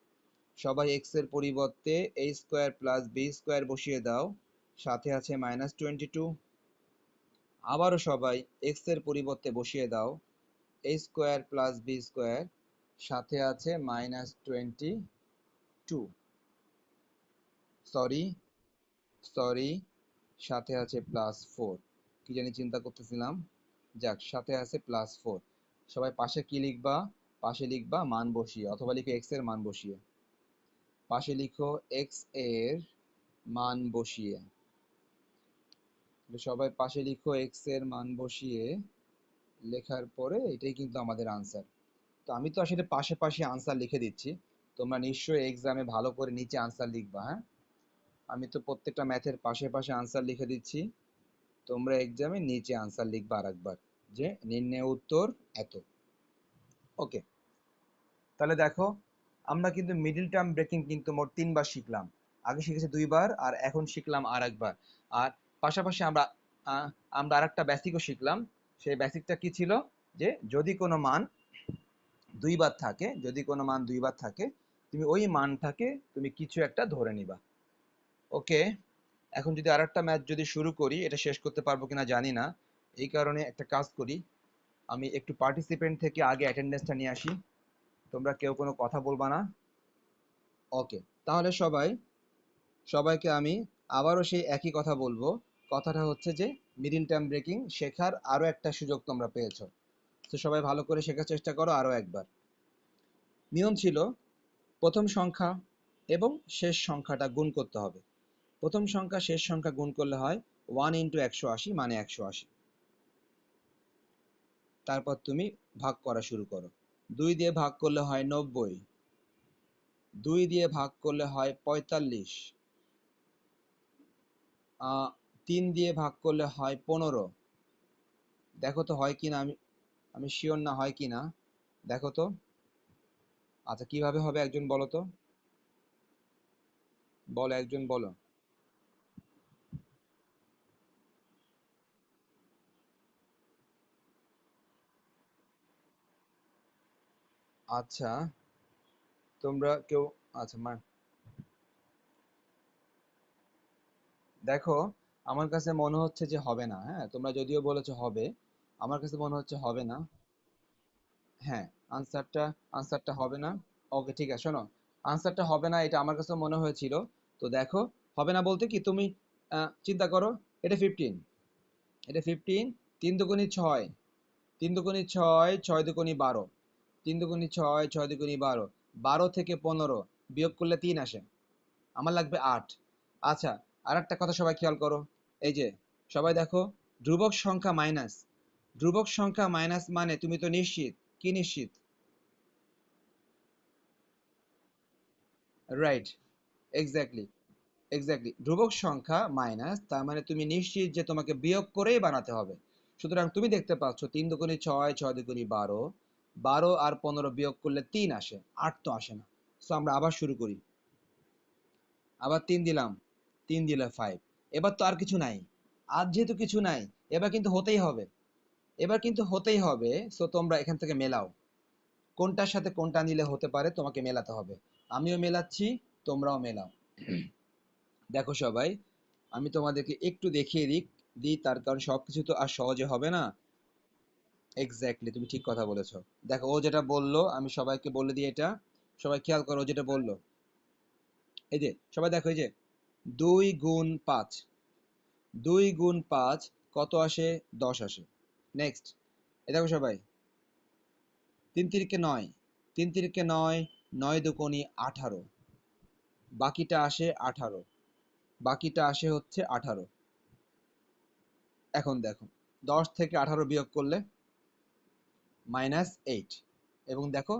সবাই এক্স এর পরিবর্তে এ স্কোয়ার প্লাস বি স্কোয়ার বসিয়ে দাও, সাথে আছে -22। আবারও সবাই এক্স এর পরিবর্তে বসিয়ে দাও এ স্কোয়ার প্লাস বি স্কোয়ার, সাথে আছে -22, সরি সরি, সাথে আছে +4। কি জানি চিন্তা করতেছিলাম, যাক সাথে আছে +4। সবাই পাশে কি লিখবা? পাশে লিখবা মান বসিয়ে, অথবা লিখো এক্স এর মান বসিয়ে, পাশে লিখো এক্স এর মান বসিয়ে। সবাই পাশে লিখো এক্স এর মান বসিয়ে, লেখার পরে এটাই কিন্তু আমাদের আনসার। তো আমি তো আসলে পাশে পাশে আনসার লিখে দিচ্ছি, তোমরা নিশ্চয়ই এক্সামে ভালো করে নিচে আনসার লিখবা, হ্যাঁ। আমি তো প্রত্যেকটা ম্যাথের পাশে পাশে আনসার লিখে দিচ্ছি, তোমরা এক্সামে নিচে আনসার লিখবা আরেকবার, যে নির্ণয় উত্তর এত। ওকে, তাহলে দেখো আমরা কিন্তু মিডল টার্ম ব্রেকিং কিন্তু মোট 3 বার শিখলাম, আগে শিখেছি 2 বার আর এখন শিখলাম আর একবার। আর পাশাপাশি আমরা আরেকটা বেসিকও শিখলাম। সেই বেসিকটা কি ছিল? যে যদি কোনো মান 2 বার থাকে, যদি কোনো মান 2 বার থাকে, তুমি ওই মানটাকে তুমি কিছু একটা ধরে নিবা। ওকে, এখন যদি আরেকটা ম্যাচ যদি শুরু করি, এটা শেষ করতে পারবো কিনা জানি না, এই কারণে একটা কাজ করি, আমি একটু পার্টিসিপেন্ট থেকে আগে অ্যাটেন্ডেন্সটা নিয়ে আসি, তোমরা কেউ কোনো কথা বলবা না। ওকে, তাহলে সবাইকে আমি আবারও সেই একই কথা বলবো। কথাটা হচ্ছে যে মিডিল টার্ম ব্রেকিং শেখার আরও একটা সুযোগ তোমরা পেয়েছো, তো সবাই ভালো করে শেখার চেষ্টা করো আরও একবার। নিয়ম ছিল প্রথম সংখ্যা এবং শেষ সংখ্যাটা গুণ করতে হবে, প্রথম সংখ্যা শেষ সংখ্যা গুণ করলে হয় 1 × 180 মানে 180। তারপর তুমি ভাগ করা শুরু করো, 2 দিয়ে ভাগ করলে হয় 90, 2 দিয়ে ভাগ করলে হয় 45, 3 দিয়ে ভাগ করলে হয় 15। দেখো তো হয় কিনা, আমি আমি শিওর না হয় কিনা, দেখো তো। আচ্ছা কিভাবে হবে একজন বলো তো, বলো একজন বলো। আচ্ছা তোমরা কেউ, আচ্ছা দেখো আমার কাছে মনে হচ্ছে যে হবে না, হ্যাঁ, তোমরা যদিও বলেছো হবে, আমার কাছে মনে হচ্ছে হবে না। হ্যাঁ, আনসারটা আনসারটা হবে না। ওকে ঠিক আছে, শোনো, আনসারটা হবে না এটা আমার কাছে মনে হয়েছিল। তো দেখো, হবে না বলতে কি তুমি চিন্তা করো, এটা 15, এটা 15, 3 × 2 = 6, 3 × 2 = 6, 6 × 2 = 12, 3 × 2 = 6, 6 × 2 = 12, 12 থেকে 15 বিয়োগ করলে 3 আসে, আমার লাগবে 8। আচ্ছা, আর একটা কথা সবাই খেয়াল করো, এই যে সবাই দেখো, ধ্রুবক সংখ্যা মাইনাস, ধ্রুবক সংখ্যা মাইনাস মানে তুমি তো নিশ্চিত, কি নিশ্চিত? রাইট, এক্স্যাক্টলি, এক্স্যাক্টলি, ধ্রুবক সংখ্যা মাইনাস, তার মানে তুমি নিশ্চিত যে তোমাকে বিয়োগ করেই বানাতে হবে। সুতরাং তুমি দেখতে পাচ্ছ 3 দুগুণে 6, 6 দুগুণে 12, 12 আর 15 বিয়োগ করলে 3 আসে, 8 তো আসে না। সো আমরা আবার শুরু করি, আবার 3 দিলাম, 3 দিলে 5। এবার তো আর কিছু নাই, আর যেহেতু কিছু নাই, এবার কিন্তু হতেই হবে, এবার কিন্তু হতেই হবে। সো তোমরা এখান থেকে মেলাও, কোনটার সাথে কোনটা নিলে হতে পারে তোমাকে মেলাতে হবে। আমিও মেলাচ্ছি, তোমরাও মেলাও। দেখো সবাই, আমি তোমাদেরকে একটু দেখিয়ে দিই, তার কারণ সবকিছু তো আর সহজে হবে না। এক্স্যাক্টলি, তুমি ঠিক কথা বলেছো। দেখো ও যেটা বললো আমি সবাইকে বলে দিই, এটা সবাই খেয়াল করো, ও যেটা বললো। এই যে সবাই দেখো, এই যে 2 গুণ 5, 2 গুণ 5 কত আসে? 10 আসে। নেক্সট, এই দেখো সবাই, 3 তিরিকে 9, 3 তিরিকে 9, 9 দুগুণে 18, বাকিটা আসে 18, বাকিটা আসে হচ্ছে 18। এখন দেখো, 10 থেকে 18 বিয়োগ করলে -8, এবং দেখো,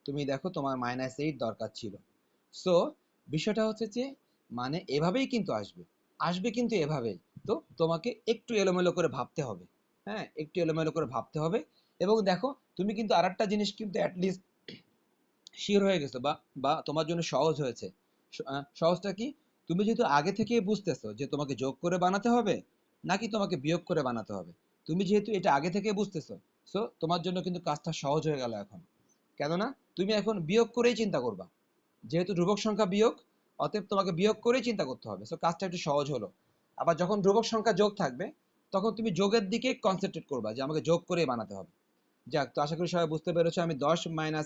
তুমি দেখো তোমার -8 দরকার ছিল। সো বিষয়টা হচ্ছে যে, মানে এভাবেই কিন্তু আসবে, আসবে কিন্তু এভাবেই। তো তোমাকে একটু এলোমেলো করে ভাবতে হবে, হ্যাঁ, একটু এলোমেলো করে ভাবতে হবে। এবং দেখো, তুমি কিন্তু আরেকটা জিনিস কিন্তু অ্যাটলিস্ট শিওর হয়ে গেছো, বা বা তোমার জন্য সহজ হয়েছে। সহজটা কি? তুমি যেহেতু আগে থেকেই বুঝতেছো যে তোমাকে যোগ করে বানাতে হবে নাকি তোমাকে বিয়োগ করে বানাতে হবে, তুমি যেহেতু এটা আগে থেকে বুঝতেছো, সো তোমার জন্য কিন্তু কাজটা সহজ হয়ে গেল এখন। কেননা তুমি এখন বিয়োগ করেই চিন্তা করবা, যেহেতু ধ্রুবক সংখ্যা বিয়োগ, অতএব তোমাকে বিয়োগ করেই চিন্তা করতে হবে। সো কাজটা একটু সহজ হলো। আবার যখন ধ্রুবক সংখ্যা যোগ থাকবে, তখন তুমি যোগের দিকে কনসেন্ট্রেট করবা যে আমাকে যোগ করেই বানাতে হবে। যাক, তো আশা করি সবাই বুঝতে পেরেছো আমি 10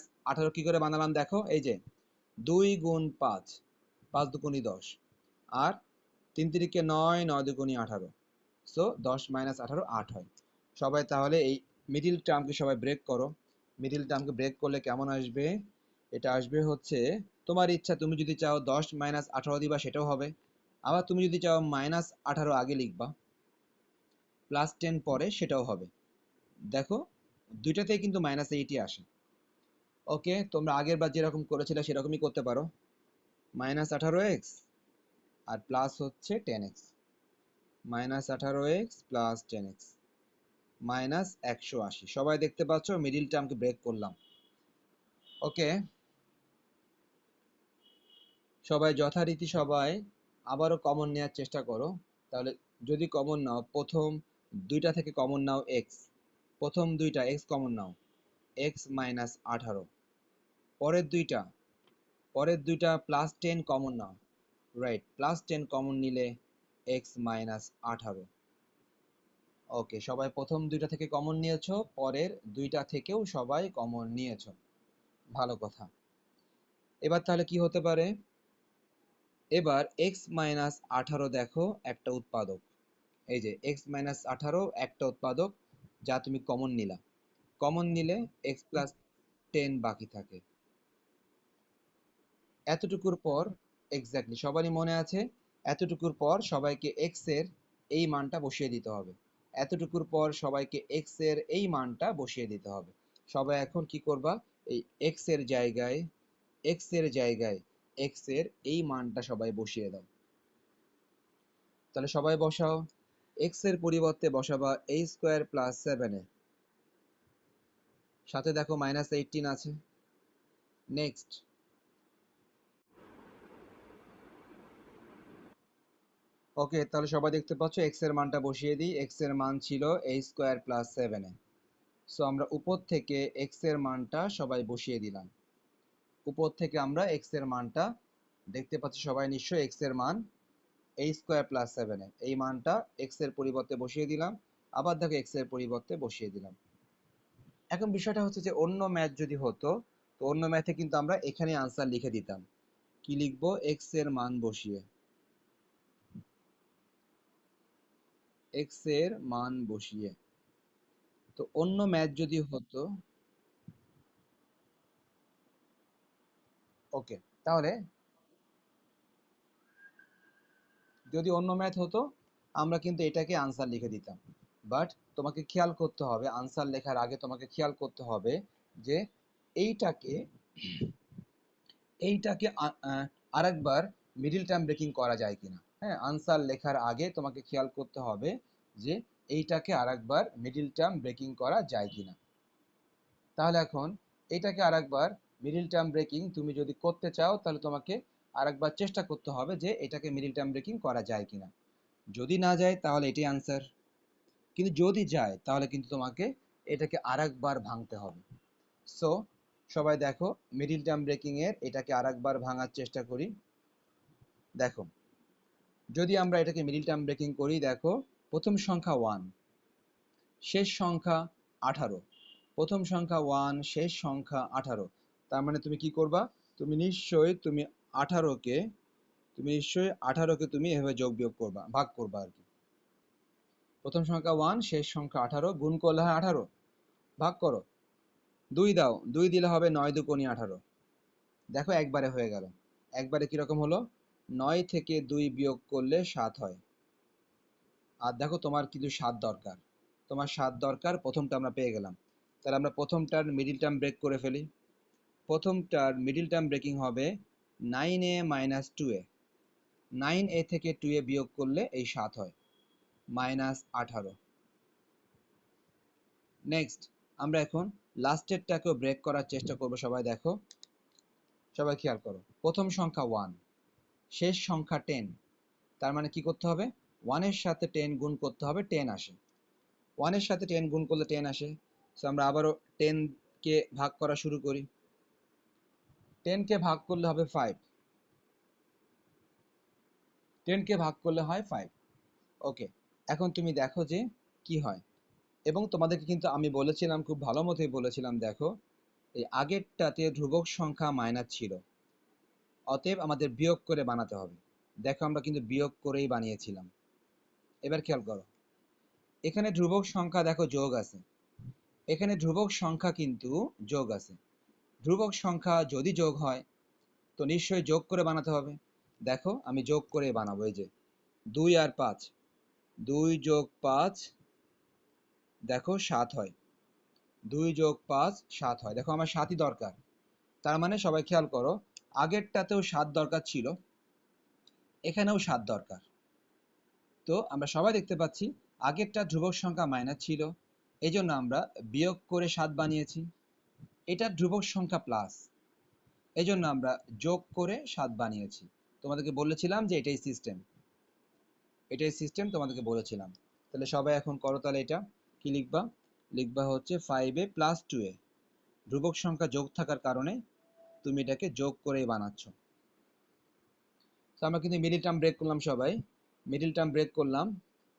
- 18 কি করে বানালাম। দেখো, এই যে 2 গুণ 5, 5 দুগুণে 10, আর 3 তিরিকে 9, 9 দুগুণে 18। সো 10 - 18 8 হয়। সবাই তাহলে এই মিডিল টার্মকে সবাই ব্রেক করো। মিডিল টার্মকে ব্রেক করলে কেমন আসবে? এটা আসবে হচ্ছে, তোমার ইচ্ছা, তুমি যদি চাও 10 - 18 দিবা সেটাও হবে, আবার তুমি যদি চাও -18 আগে লিখবা, +10 পরে সেটাও হবে। দেখো, দুইটাতেই কিন্তু -8ই আসে। ওকে, তোমরা আগের বার যেরকম করেছিলে সেরকমই করতে পারো, -18x আর প্লাস হচ্ছে 10x, -18x প্লাস 10x, -180। সবাই দেখতে পাচ্ছ মিডিল টার্মকে ব্রেক করলাম। ওকে, সবাই যথারীতি সবাই আবারও কমন নেওয়ার চেষ্টা করো। তাহলে যদি কমন নাও, প্রথম দুইটা থেকে কমন নাও এক্স, প্রথম দুইটা এক্স কমন নাও, x - 18। পরের দুইটা, পরের দুইটা +10 কমন নাও, রাইট, +10 কমন নিলে x - 18। ওকে, সবাই প্রথম দুইটা থেকে কমন নিয়েছো, পরের দুইটা থেকেও সবাই কমন নিয়েছো, ভালো কথা। এবার তাহলে কি হতে পারে? এবার x - 18 দেখো একটা উৎপাদক, এই যে x - 18 একটা উৎপাদক, যা তুমি কমন নিলা। কমন নিলে x + 10 বাকি থাকে। এতটুকুর পর, এক্স্যাক্টলি সবারই মনে আছে, এতটুকুর পর সবাইকে x এর এই মানটা বসিয়ে দিতে হবে। এতটুকুর পর সবাইকে x এর এই মানটা বসিয়ে দিতে হবে। সবাই এখন কি করবা? এই x এর জায়গায়, x এর জায়গায় x এর এই মানটা সবাই বসিয়ে দাও। তাহলে সবাই বসাও, x এর পরিবর্তে বসাবা a² + 7, সাথে দেখো -18 আছে। নেক্সট, ওকে, তাহলে সবাই দেখতে পাচ্ছ x এর মানটা বসিয়ে দিই। x এর মান ছিল a² + 7। সো আমরা উপর থেকে x এর মানটা সবাই বসিয়ে দিলাম। উপর থেকে আমরা x এর মানটা দেখতে পাচ্ছি সবাই নিশ্চয়ই, x এর মান a² + 7, এই মানটা x এর পরিবর্তে বসিয়ে দিলাম। আবার দেখো x এর পরিবর্তে বসিয়ে দিলাম। এখন বিষয়টা হচ্ছে যে অন্য ম্যাথ যদি হতো, তো অন্য ম্যাথে কিন্তু আমরা এখানে আনসার লিখে দিতাম। কি লিখবো? x এর মান বসিয়ে, x এর মান বসিয়ে। তো অন্য ম্যাথ যদি হতো, ওকে, তাহলে যদি অন্য ম্যাথ হতো, আমরা কিন্তু এটাকে আনসার লিখে দিতাম। বাট তোমাকে খেয়াল করতে হবে, আনসার লেখার আগে তোমাকে খেয়াল করতে হবে যে এইটাকে, এইটাকে আরেকবার মিডিল টার্ম ব্রেকিং করা যায় কিনা। হ্যাঁ, আনসার লেখার আগে তোমাকে খেয়াল করতে হবে যে এইটাকে আরেকবার মিডিল টার্ম ব্রেকিং করা যায় কিনা। তাহলে এখন এটাকে আরেকবার মিডিল টার্ম ব্রেকিং তুমি যদি করতে চাও তাহলে তোমাকে আরেকবার চেষ্টা করতে হবে যে এটাকে মিডিল টার্ম ব্রেকিং করা যায় কিনা। যদি না যায় তাহলে এটাই আনসার, কিন্তু যদি যায় তাহলে কিন্তু তোমাকে এটাকে আরেকবার ভাঙতে হবে। সো সবাই দেখো, মিডিল টার্ম ব্রেকিং এর এটাকে আরেকবার ভাঙার চেষ্টা করি। দেখো, যদি আমরা এটাকে মিডিল টার্ম ব্রেকিং করি, দেখো প্রথম সংখ্যা 1, শেষ সংখ্যা 18। প্রথম সংখ্যা 1, শেষ সংখ্যা 18। তার মানে তুমি কি করবা, তুমি নিশ্চয়ই 18কে তুমি এভাবে যোগ বিয়োগ করবা, ভাগ করবা আর কি। প্রথম সংখ্যা 1, শেষ সংখ্যা 18, গুণ করলে হয় 18, ভাগ করো 2 দাও, 2 দিলে হবে 9 দুগুণে 18। দেখো একবারে হয়ে গেল। একবারে কিরকম হলো, 9 থেকে 2 বিয়োগ করলে 7 হয়। আর দেখো তোমার কিন্তু 7 দরকার, তোমার 7 দরকার, প্রথমটা আমরা পেয়ে গেলাম। তাহলে আমরা প্রথমটার মিডিল টার্ম ব্রেক করে ফেলি। প্রথমটার মিডিল টার্ম ব্রেকিং হবে 9a মাইনাস 2a। 9a থেকে 2a বিয়োগ করলে এই 7 হয়, মাইনাস 18। নেক্সট আমরা এখন লাস্টেরটাকেও ব্রেক করার চেষ্টা করব। সবাই দেখো, সবাই খেয়াল করো, প্রথম সংখ্যা 1, শেষ সংখ্যা 10। তার মানে কি করতে হবে, 1 এর সাথে 10 গুণ করতে হবে, 10 আসে। 1 এর সাথে 10 গুণ করলে 10 আসে। সো আমরা আবারও 10 কে ভাগ করা শুরু করি। 10 কে ভাগ করলে হবে 5। 10 কে ভাগ করলে হয় 5। ওকে, এখন তুমি দেখো যে কি হয়। এবং তোমাদেরকে কিন্তু আমি বলেছিলাম, খুব ভালো মতোই বলেছিলাম, দেখো এই আগেরটাতে ধ্রুবক সংখ্যা মাইনাস ছিল, অতএব আমাদের বিয়োগ করে বানাতে হবে। দেখো আমরা কিন্তু বিয়োগ করেই বানিয়েছিলাম। এবার খেয়াল করো, এখানে ধ্রুবক সংখ্যা দেখো যোগ আছে, এখানে ধ্রুবক সংখ্যা কিন্তু যোগ আছে। ধ্রুবক সংখ্যা যদি যোগ হয় তো নিশ্চয়ই যোগ করে বানাতে হবে। দেখো আমি যোগ করে বানাবো, এই যে 2 আর 5, 2 যোগ 5 দেখো 7 হয়, 2 যোগ 5 7 হয়। দেখো আমার 7ই দরকার। তার মানে সবাই খেয়াল করো, আগেরটাতেও 7 দরকার ছিল, এখানেও 7 দরকার। তো আমরা সবাই দেখতে পাচ্ছি আগেরটা ধ্রুবক সংখ্যা মাইনাস ছিল, এই জন্য আমরা বিয়োগ করে 7 বানিয়েছি। এটা ধ্রুবক সংখ্যা প্লাস, এই জন্য আমরা যোগ করে 7 বানিয়েছি। তোমাদেরকে বলেছিলাম যে এটাই সিস্টেম, এটাই সিস্টেম তোমাদেরকে বলেছিলাম। তাহলে সবাই এখন করো, তাহলে এটা কি লিখবা, লিখবা হচ্ছে 5a প্লাস 2a। ধ্রুবক সংখ্যা যোগ থাকার কারণে তুমি এটাকে যোগ করেই বানাচ্ছ। তো আমরা কিন্তু মিডিল টার্ম ব্রেক করলাম, সবাই মিডিল টার্ম ব্রেক করলাম।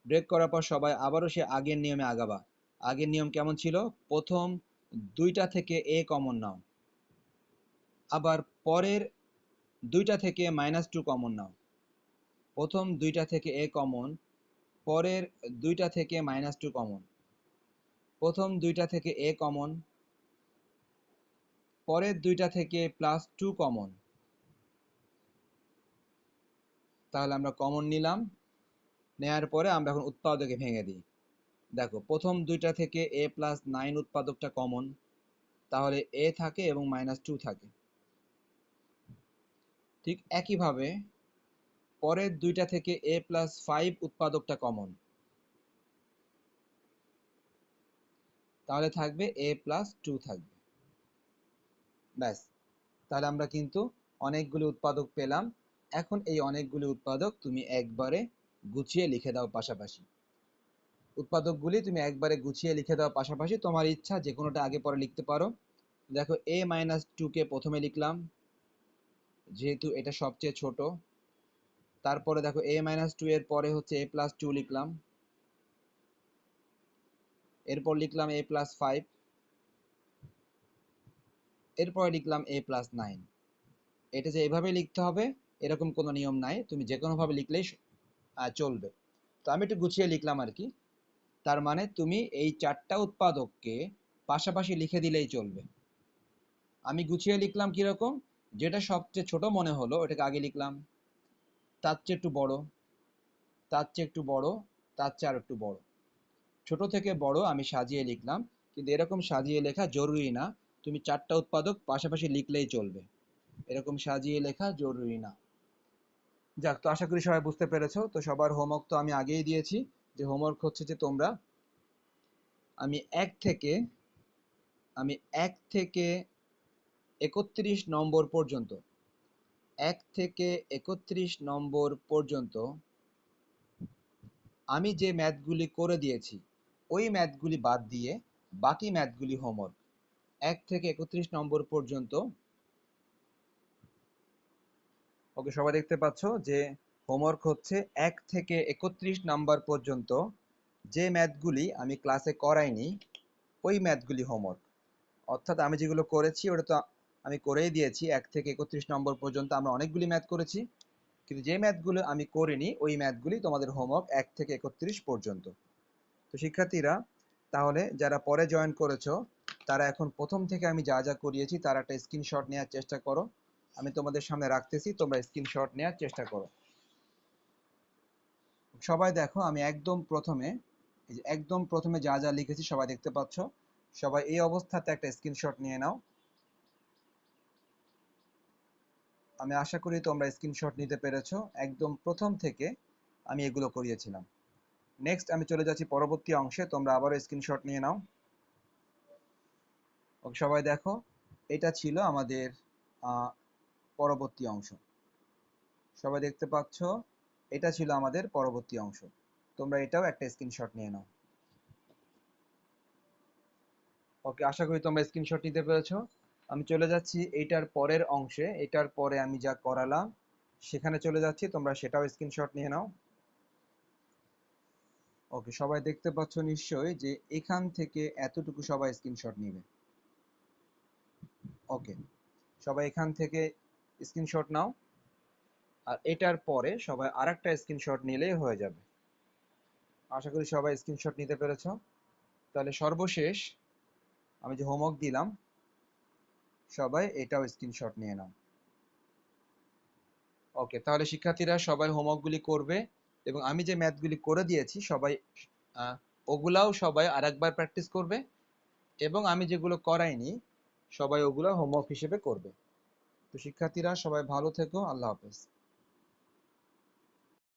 ব্রেক করার পর সবাই আবারও সে আগের নিয়মে আগাবা। আগের নিয়ম কেমন ছিল, প্রথম দুইটা থেকে a কমন নাও, আবার পরের দুইটা থেকে -2 কমন নাও। প্রথম দুইটা থেকে a কমন, পরের দুইটা থেকে -2 কমন। প্রথম দুইটা থেকে a কমন, পরের দুইটা থেকে +2 কমন। তাহলে আমরা কমন নিলাম, নেয়ার পরে আমরা এখন উৎপাদকে ভেঙে দিই। দেখো প্রথম দুইটা থেকে a + 9 উৎপাদকটা কমন, তাহলে a থাকে এবং -2 থাকে। ঠিক একইভাবে পরের দুইটা থেকে a + 5 উৎপাদকটা কমন, তাহলে থাকবে a + 2 থাকবে। ব্যাস, তাহলে আমরা কিন্তু অনেকগুলি উৎপাদক পেলাম। এখন এই অনেকগুলি উৎপাদক তুমি একবারে গুছিয়ে লিখে দাও পাশাপাশি। উৎপাদকগুলি তুমি একবারে গুছিয়ে লিখে দাও পাশাপাশি, তোমার ইচ্ছা যে কোনোটা আগে পরে লিখতে পারো। দেখো a-2 কে প্রথমে লিখলাম, যেহেতু এটা সবচেয়ে ছোট। তারপরে দেখো a-2 এর পরে হচ্ছে a + 2 লিখলাম, এরপর লিখলাম a + 5, এরপরে লিখলাম a + 9। এটা যে এভাবে লিখতে হবে এরকম কোনো নিয়ম নাই, তুমি যে কোনোভাবে লিখলেই চলবে। তো আমি একটু গুছিয়ে লিখলাম আর কি। তার মানে তুমি এই 4টা উৎপাদককে পাশাপাশি লিখে দিলেই চলবে। আমি গুছিয়ে লিখলাম কিরকম, যেটা সবচেয়ে ছোট মনে হলো ওটাকে আগে লিখলাম, তার চেয়ে একটু বড়, তার চেয়ে একটু বড়, তার চেয়ে আর একটু বড়, ছোট থেকে বড় আমি সাজিয়ে লিখলাম। কিন্তু এরকম সাজিয়ে লেখা জরুরি না, তুমি 4টা উৎপাদক পাশাপাশি লিখলেই চলবে, এরকম সাজিয়ে লেখা জরুরি না। যাক, তো আশা করি সবাই বুঝতে পেরেছো। তো সবার হোমওয়ার্ক তো আমি আগেই দিয়েছি। যে হোমওয়ার্ক হচ্ছে যে তোমরা আমি এক থেকে আমি 1 থেকে 31 নম্বর পর্যন্ত 1 থেকে 31 নম্বর পর্যন্ত আমি যে ম্যাথগুলি করে দিয়েছি ওই ম্যাথগুলি বাদ দিয়ে বাকি ম্যাথগুলি হোমওয়ার্ক। 1 থেকে 31 নম্বর পর্যন্ত। ওকে, সবাই দেখতে পাচ্ছ যে হোমওয়ার্ক হচ্ছে 1 থেকে 31 নাম্বার পর্যন্ত যে ম্যাথগুলি আমি ক্লাসে করাইনি ওই ম্যাথগুলি হোমওয়ার্ক। অর্থাৎ আমি যেগুলো করেছি ওটা তো আমি করেই দিয়েছি। 1 থেকে 31 নম্বর পর্যন্ত আমরা অনেকগুলি ম্যাথ করেছি, কিন্তু যে ম্যাথগুলো আমি করিনি ওই ম্যাথগুলি তোমাদের হোমওয়ার্ক 1 থেকে 31 পর্যন্ত। তো শিক্ষার্থীরা, তাহলে যারা পরে জয়েন করেছো তারা এখন প্রথম থেকে আমি যা যা করিয়েছি তার একটা স্ক্রিনশট নেওয়ার চেষ্টা করো। আমি তোমাদের সামনে রাখতেছি, তোমরা স্ক্রিনশট নেওয়ার চেষ্টা করো। সবাই দেখো, আমি একদম প্রথমে যা যা লিখেছি সবাই দেখতে পাচ্ছ। সবাই এই অবস্থাতে একটা স্ক্রিনশট নিয়ে নাও। আমি আশা করি তোমরা স্ক্রিনশট নিতে পেরেছো। একদম প্রথম থেকে আমি এগুলো করিয়েছিলাম। নেক্সট আমি চলে যাচ্ছি পরবর্তী অংশে, তোমরা আবারও স্ক্রিনশট নিয়ে নাও। ওকে, সবাই দেখো, এটা ছিল আমাদের পরবর্তী অংশ। সবাই দেখতে পাচ্ছ, এটা ছিল আমাদের পরবর্তী অংশ। তোমরা এটাও একটা স্ক্রিনশট নিয়ে নাও। ওকে, আশা করি তোমরা স্ক্রিনশট নিতে পেরেছো। আমি চলে যাচ্ছি এইটার পরের অংশে। এটার পরে আমি যা করালাম সেখানে চলে যাচ্ছি, তোমরা সেটাও স্ক্রিনশট নিয়ে নাও। ওকে, সবাই দেখতে পাচ্ছ নিশ্চয়ই যে এখান থেকে এতটুকু সবাই স্ক্রিনশট নিবে। ওকে, সবাই এখান থেকে স্ক্রিনশট নাও। আর এটার পরে সবাই আরেকটা স্ক্রিনশট নিলেই হয়ে যাবে। আশা করি সবাই স্ক্রিনশট নিতে পেরেছো। তাহলে সর্বশেষ আমি যে হোমওয়ার্ক দিলাম সবাই এটাও স্ক্রিনশট নিয়ে নাও। ওকে, তাহলে শিক্ষার্থীরা সবাই হোমওয়ার্কগুলি করবে এবং আমি যে ম্যাথগুলি করে দিয়েছি সবাই ওগুলাও সবাই আরেকবার প্র্যাকটিস করবে এবং আমি যেগুলো করাইনি সবাই ওগুলো হোমওয়ার্ক হিসেবে করবে। তো শিক্ষার্থীরা সবাই ভালো থেকো। আল্লাহ হাফেজ।